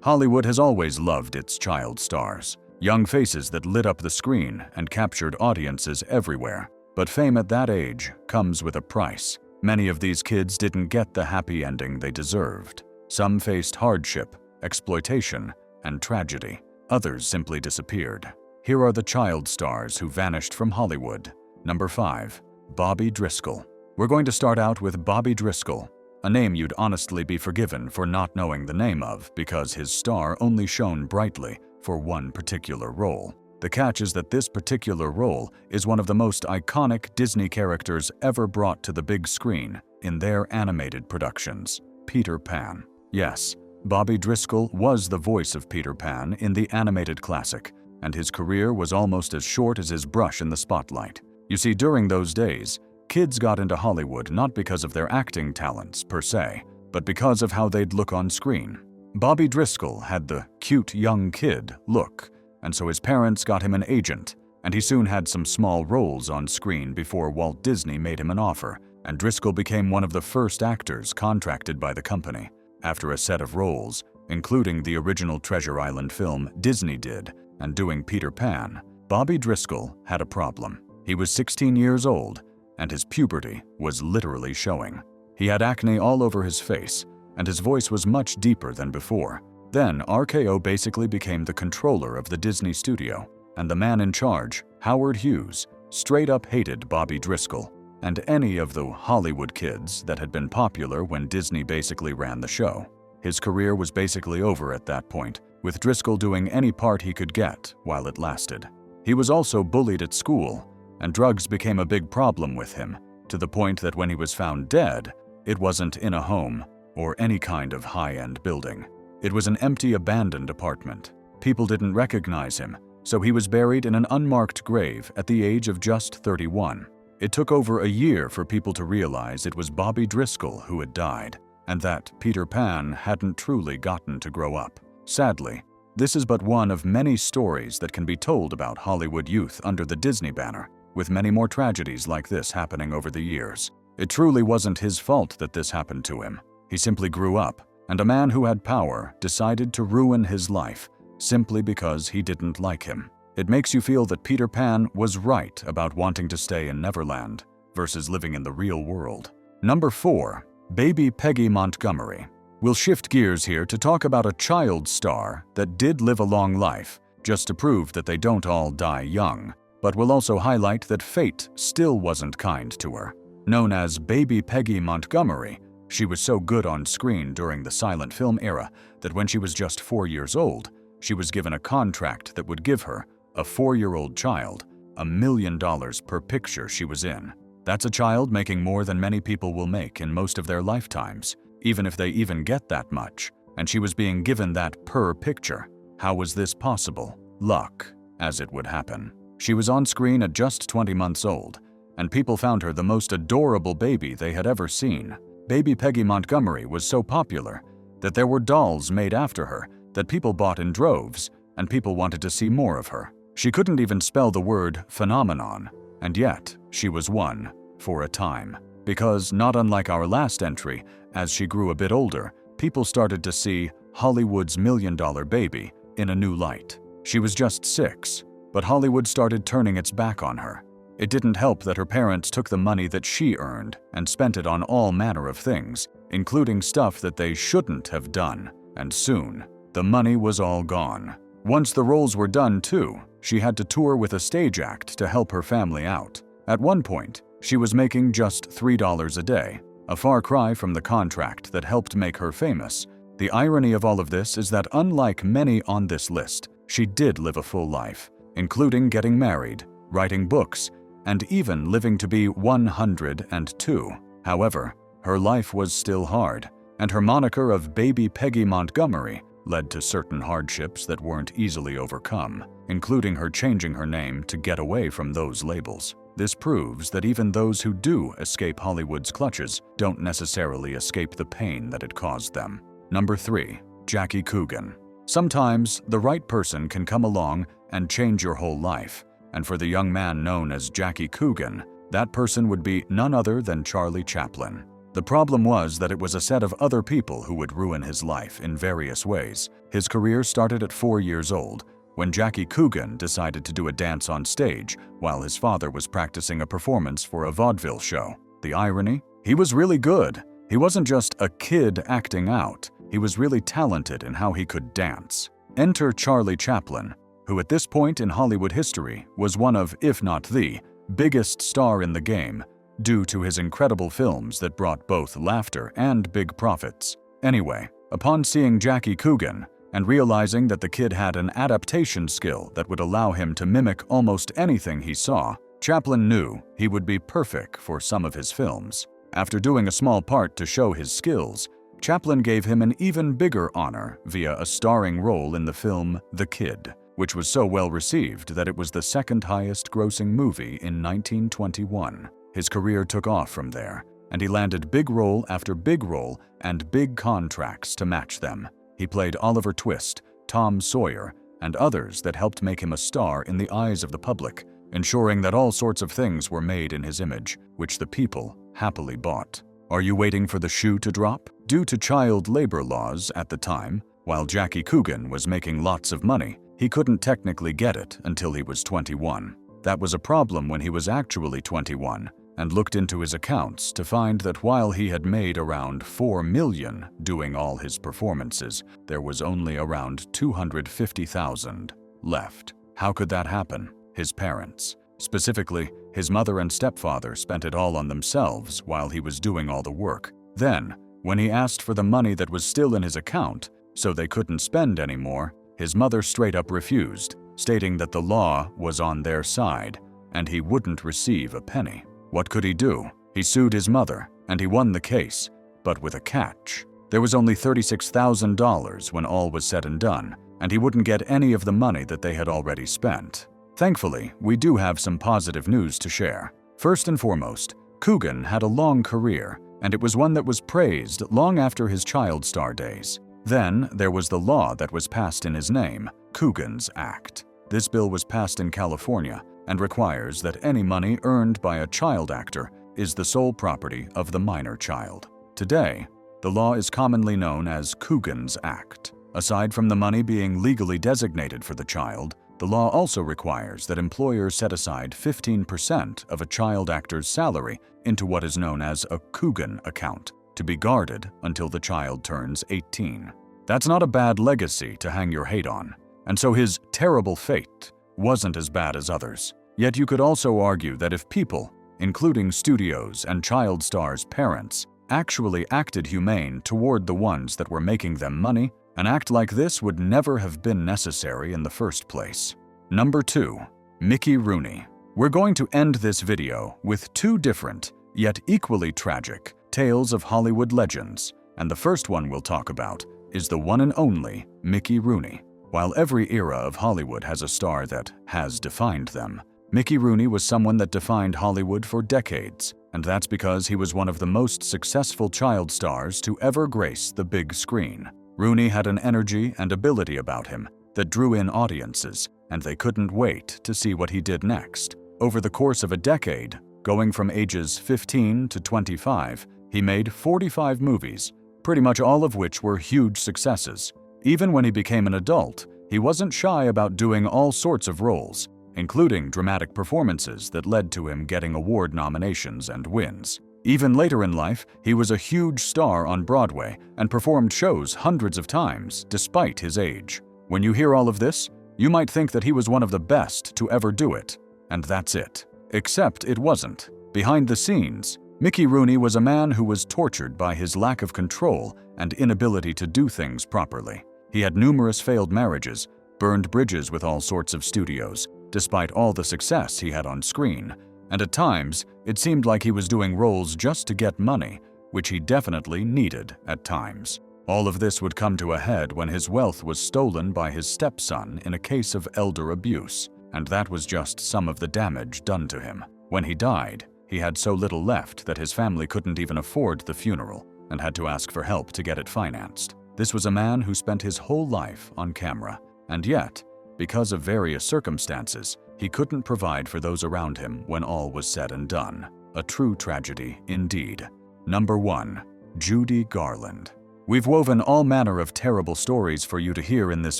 Hollywood has always loved its child stars, young faces that lit up the screen and captured audiences everywhere. But fame at that age comes with a price. Many of these kids didn't get the happy ending they deserved. Some faced hardship, exploitation, and tragedy. Others simply disappeared. Here are the child stars who vanished from Hollywood. Number 5. Bobby Driscoll. We're going to start out with Bobby Driscoll, a name you'd honestly be forgiven for not knowing the name of because his star only shone brightly for one particular role. The catch is that this particular role is one of the most iconic Disney characters ever brought to the big screen in their animated productions, Peter Pan. Yes, Bobby Driscoll was the voice of Peter Pan in the animated classic, and his career was almost as short as his brush in the spotlight. You see, during those days, kids got into Hollywood not because of their acting talents per se, but because of how they'd look on screen. Bobby Driscoll had the cute young kid look, and so his parents got him an agent, and he soon had some small roles on screen before Walt Disney made him an offer, and Driscoll became one of the first actors contracted by the company. After a set of roles, including the original Treasure Island film Disney did, and doing Peter Pan, Bobby Driscoll had a problem. He was 16 years old, and his puberty was literally showing. He had acne all over his face, and his voice was much deeper than before. Then RKO basically became the controller of the Disney studio, and the man in charge, Howard Hughes, straight up hated Bobby Driscoll and any of the Hollywood kids that had been popular when Disney basically ran the show. His career was basically over at that point, with Driscoll doing any part he could get while it lasted. He was also bullied at school, and drugs became a big problem with him, to the point that when he was found dead, it wasn't in a home or any kind of high-end building. It was an empty, abandoned apartment. People didn't recognize him, so he was buried in an unmarked grave at the age of just 31. It took over a year for people to realize it was Bobby Driscoll who had died, and that Peter Pan hadn't truly gotten to grow up. Sadly, this is but one of many stories that can be told about Hollywood youth under the Disney banner, with many more tragedies like this happening over the years. It truly wasn't his fault that this happened to him. He simply grew up, and a man who had power decided to ruin his life simply because he didn't like him. It makes you feel that Peter Pan was right about wanting to stay in Neverland versus living in the real world. Number 4. Baby Peggy Montgomery. We'll shift gears here to talk about a child star that did live a long life, just to prove that they don't all die young, but we'll also highlight that fate still wasn't kind to her. Known as Baby Peggy Montgomery, she was so good on screen during the silent film era that when she was just 4 years old, she was given a contract that would give her, a 4-year-old child, $1 million per picture she was in. That's a child making more than many people will make in most of their lifetimes, even if they even get that much, and she was being given that per picture. How was this possible? Luck, as it would happen. She was on screen at just 20 months old, and people found her the most adorable baby they had ever seen. Baby Peggy Montgomery was so popular that there were dolls made after her that people bought in droves, and people wanted to see more of her. She couldn't even spell the word phenomenon, and yet she was one for a time. Because, not unlike our last entry, as she grew a bit older, people started to see Hollywood's $1 million baby in a new light. She was just 6, but Hollywood started turning its back on her. It didn't help that her parents took the money that she earned and spent it on all manner of things, including stuff that they shouldn't have done, and soon, the money was all gone. Once the roles were done, too, she had to tour with a stage act to help her family out. At one point, she was making just $3 a day, a far cry from the contract that helped make her famous. The irony of all of this is that unlike many on this list, she did live a full life, including getting married, writing books, and even living to be 102. However, her life was still hard, and her moniker of Baby Peggy Montgomery led to certain hardships that weren't easily overcome, including her changing her name to get away from those labels. This proves that even those who do escape Hollywood's clutches don't necessarily escape the pain that it caused them. Number 3. Jackie Coogan. Sometimes the right person can come along and change your whole life, and for the young man known as Jackie Coogan, that person would be none other than Charlie Chaplin. The problem was that it was a set of other people who would ruin his life in various ways, His career started at 4 years old, when Jackie Coogan decided to do a dance on stage while his father was practicing a performance for a vaudeville show. The irony? He was really good. He wasn't just a kid acting out. He was really talented in how he could dance. Enter Charlie Chaplin, who at this point in Hollywood history was one of, if not the, biggest star in the game, due to his incredible films that brought both laughter and big profits. Anyway, upon seeing Jackie Coogan and realizing that the kid had an adaptation skill that would allow him to mimic almost anything he saw, Chaplin knew he would be perfect for some of his films. After doing a small part to show his skills, Chaplin gave him an even bigger honor via a starring role in the film The Kid, which was so well received that it was the second highest grossing movie in 1921. His career took off from there, and he landed big role after big role and big contracts to match them. He played Oliver Twist, Tom Sawyer, and others that helped make him a star in the eyes of the public, ensuring that all sorts of things were made in his image, which the people happily bought. Are you waiting for the shoe to drop? Due to child labor laws at the time, while Jackie Coogan was making lots of money, he couldn't technically get it until he was 21. That was a problem when he was actually 21, and looked into his accounts to find that while he had made around $4 million doing all his performances, there was only around $250,000 left. How could that happen? His parents. Specifically, his mother and stepfather spent it all on themselves while he was doing all the work. Then, when he asked for the money that was still in his account, so they couldn't spend anymore, his mother straight up refused, stating that the law was on their side and he wouldn't receive a penny. What could he do? He sued his mother, and he won the case, but with a catch. There was only $36,000 when all was said and done, and he wouldn't get any of the money that they had already spent. Thankfully, we do have some positive news to share. First and foremost, Coogan had a long career, and it was one that was praised long after his child star days. Then, there was the law that was passed in his name, Coogan's Act. This bill was passed in California and requires that any money earned by a child actor is the sole property of the minor child. Today, the law is commonly known as Coogan's Act. Aside from the money being legally designated for the child, the law also requires that employers set aside 15% of a child actor's salary into what is known as a Coogan account, to be guarded until the child turns 18. That's not a bad legacy to hang your hate on, and so his terrible fate wasn't as bad as others. Yet you could also argue that if people, including studios and child stars' parents, actually acted humane toward the ones that were making them money, an act like this would never have been necessary in the first place. Number 2. Mickey Rooney. We're going to end this video with 2 different, yet equally tragic, tales of Hollywood legends, and the first one we'll talk about is the one and only Mickey Rooney. While every era of Hollywood has a star that has defined them, Mickey Rooney was someone that defined Hollywood for decades, and that's because he was one of the most successful child stars to ever grace the big screen. Rooney had an energy and ability about him that drew in audiences, and they couldn't wait to see what he did next. Over the course of a decade, going from ages 15 to 25, he made 45 movies, pretty much all of which were huge successes. Even when he became an adult, he wasn't shy about doing all sorts of roles, including dramatic performances that led to him getting award nominations and wins. Even later in life, he was a huge star on Broadway and performed shows hundreds of times despite his age. When you hear all of this, you might think that he was one of the best to ever do it, and that's it. Except it wasn't. Behind the scenes, Mickey Rooney was a man who was tortured by his lack of control and inability to do things properly. He had numerous failed marriages, burned bridges with all sorts of studios, despite all the success he had on screen, and at times, it seemed like he was doing roles just to get money, which he definitely needed at times. All of this would come to a head when his wealth was stolen by his stepson in a case of elder abuse, and that was just some of the damage done to him. When he died, he had so little left that his family couldn't even afford the funeral and had to ask for help to get it financed. This was a man who spent his whole life on camera, and yet, because of various circumstances, he couldn't provide for those around him when all was said and done. A true tragedy indeed. Number 1. Judy Garland. We've woven all manner of terrible stories for you to hear in this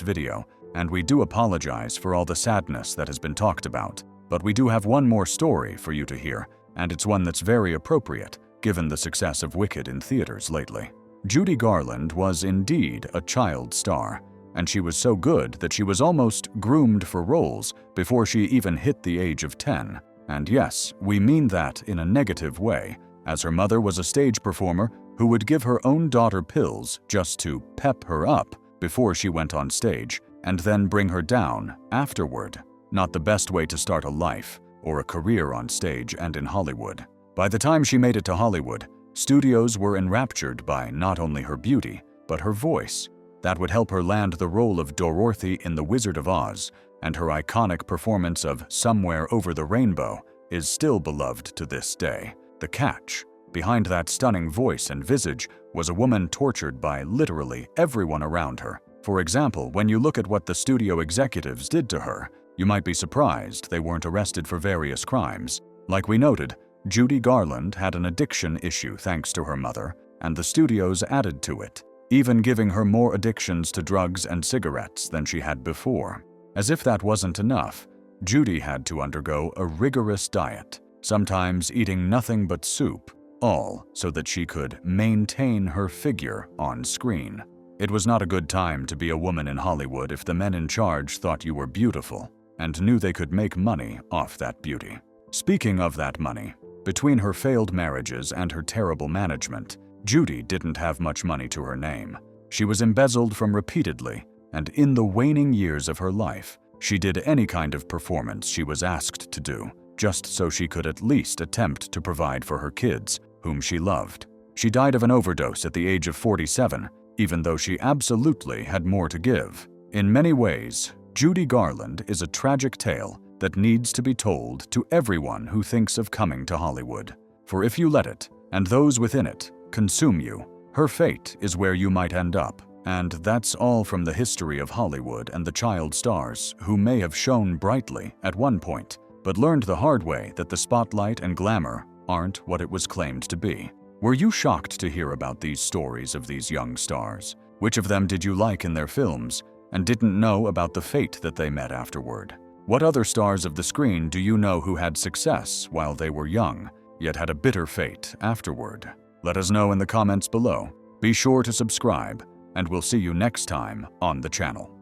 video, and we do apologize for all the sadness that has been talked about. But we do have one more story for you to hear, and it's one that's very appropriate, given the success of Wicked in theaters lately. Judy Garland was indeed a child star, and she was so good that she was almost groomed for roles before she even hit the age of 10. And yes, we mean that in a negative way, as her mother was a stage performer who would give her own daughter pills just to pep her up before she went on stage, and then bring her down afterward. Not the best way to start a life or a career on stage and in Hollywood. By the time she made it to Hollywood, studios were enraptured by not only her beauty, but her voice. That would help her land the role of Dorothy in The Wizard of Oz, and her iconic performance of Somewhere Over the Rainbow is still beloved to this day. The catch behind that stunning voice and visage was a woman tortured by literally everyone around her. For example, when you look at what the studio executives did to her, you might be surprised they weren't arrested for various crimes. Like we noted, Judy Garland had an addiction issue thanks to her mother, and the studios added to it, even giving her more addictions to drugs and cigarettes than she had before. As if that wasn't enough, Judy had to undergo a rigorous diet, sometimes eating nothing but soup, all so that she could maintain her figure on screen. It was not a good time to be a woman in Hollywood if the men in charge thought you were beautiful and knew they could make money off that beauty. Speaking of that money, between her failed marriages and her terrible management, Judy didn't have much money to her name. She was embezzled from repeatedly, and in the waning years of her life, she did any kind of performance she was asked to do, just so she could at least attempt to provide for her kids, whom she loved. She died of an overdose at the age of 47, even though she absolutely had more to give. In many ways, Judy Garland is a tragic tale that needs to be told to everyone who thinks of coming to Hollywood. For if you let it, and those within it, consume you, her fate is where you might end up. And that's all from the history of Hollywood and the child stars who may have shone brightly at one point, but learned the hard way that the spotlight and glamour aren't what it was claimed to be. Were you shocked to hear about these stories of these young stars? Which of them did you like in their films and didn't know about the fate that they met afterward? What other stars of the screen do you know who had success while they were young, yet had a bitter fate afterward? Let us know in the comments below. Be sure to subscribe, and we'll see you next time on the channel.